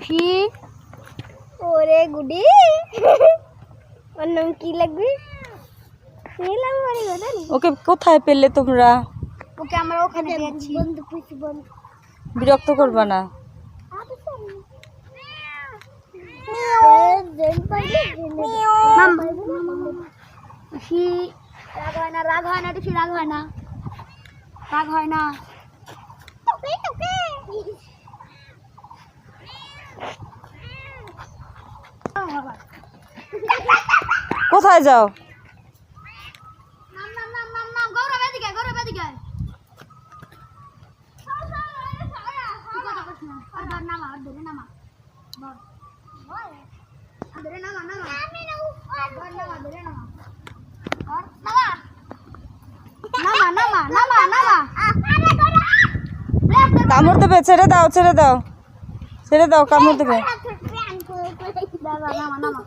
খুশি ওরে গুডি ওর নাম কি লাগবে নিলাম ওরে গোদানি ওকে কোথায় পেলে তোমরা? ওকে আমরা ওখানে পেয়েছি বন্ধু খুশি বন্ধু বিরক্ত করবা না। রাগ হয় না দেখি রাগ হয় না রাগ হয় না কোথায় যাও? কামড় দেবে, ছেড়ে দাও ছেড়ে দাও ছেড়ে দাও, কামড় দেবে। নামা